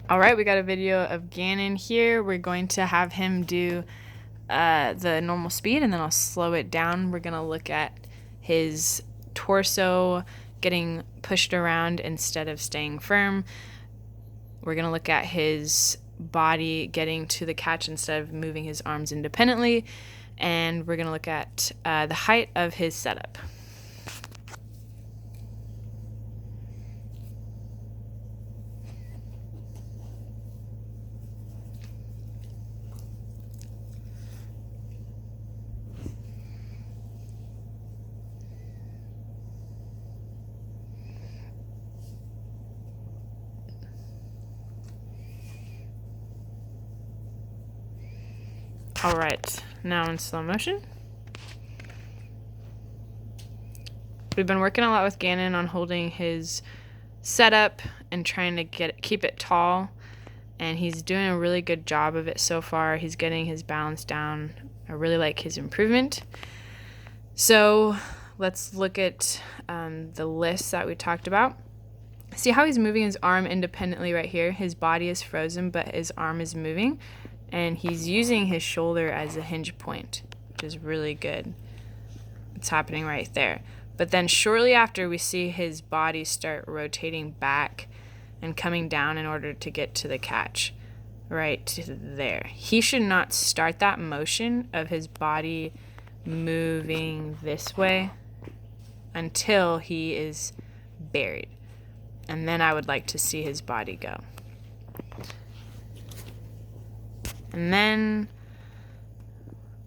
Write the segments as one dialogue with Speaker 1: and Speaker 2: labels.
Speaker 1: All right, we got a video of Gannon here. We're going to have him do the normal speed, and then I'll slow it down. We're gonna look at his torso getting pushed around instead of staying firm. We're gonna look at his body getting to the catch instead of moving his arms independently. And we're gonna look at the height of his setup. All right, now in slow motion. We've been working a lot with Gannon on holding his setup and trying to keep it tall, and he's doing a really good job of it so far. He's getting his balance down. I really like his improvement. So let's look at the list that we talked about. See how he's moving his arm independently right here? His body is frozen, but his arm is moving, and he's using his shoulder as a hinge point, which is really good. It's happening right there. But then shortly after, we see his body start rotating back and coming down in order to get to the catch right there. He should not start that motion of his body moving this way until he is buried. And then I would like to see his body go. And then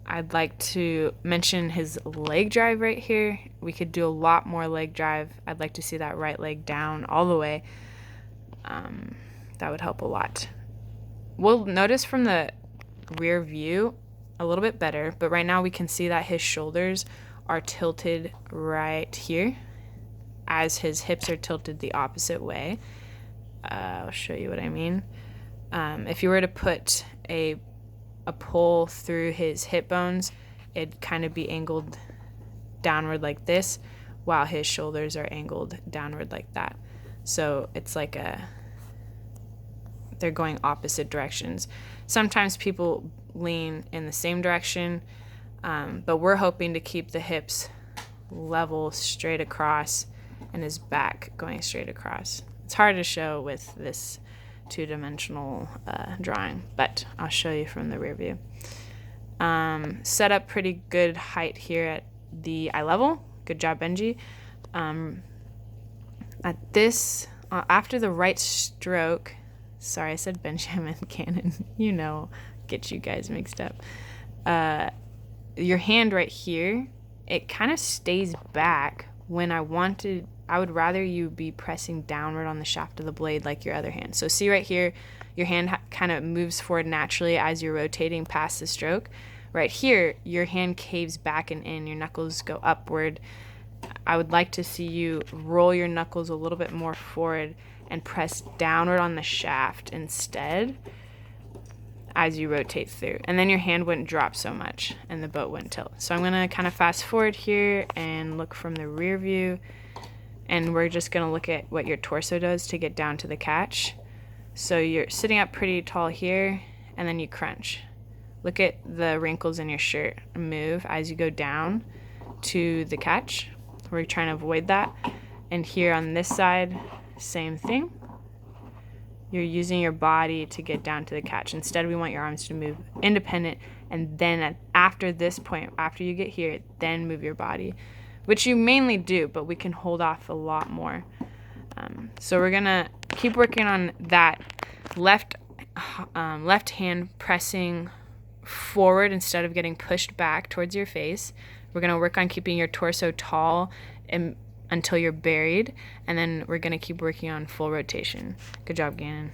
Speaker 1: I'd like to mention his leg drive right here. We could do a lot more leg drive. I'd like to see that right leg down all the way. That would help a lot. We'll notice from the rear view a little bit better, but right now we can see that his shoulders are tilted right here as his hips are tilted the opposite way. I'll show you what I mean. If you were to put a pole through his hip bones, it'd kind of be angled downward like this, while his shoulders are angled downward like that. So it's like they're going opposite directions. Sometimes people lean in the same direction, but we're hoping to keep the hips level straight across and his back going straight across. It's hard to show with this two-dimensional drawing, but I'll show you from the rear view. Set up pretty good height here at the eye level. Good job, Benji. At this, after the right stroke, sorry, I said Benji, I meant Gannon. Get you guys mixed up. Your hand right here, it kind of stays back when I would rather you be pressing downward on the shaft of the blade like your other hand. So see right here, your hand kind of moves forward naturally as you're rotating past the stroke. Right here, your hand caves back and in, your knuckles go upward. I would like to see you roll your knuckles a little bit more forward and press downward on the shaft instead as you rotate through. And then your hand wouldn't drop so much and the boat wouldn't tilt. So I'm gonna kind of fast forward here and look from the rear view. And we're just gonna look at what your torso does to get down to the catch. So you're sitting up pretty tall here, and then you crunch. Look at the wrinkles in your shirt move as you go down to the catch. We're trying to avoid that. And here on this side, same thing. You're using your body to get down to the catch. Instead, we want your arms to move independent, and then after this point, after you get here, then move your body, which you mainly do, but we can hold off a lot more. So we're gonna keep working on that left hand pressing forward instead of getting pushed back towards your face. We're gonna work on keeping your torso tall until you're buried, and then we're gonna keep working on full rotation. Good job, Gannon.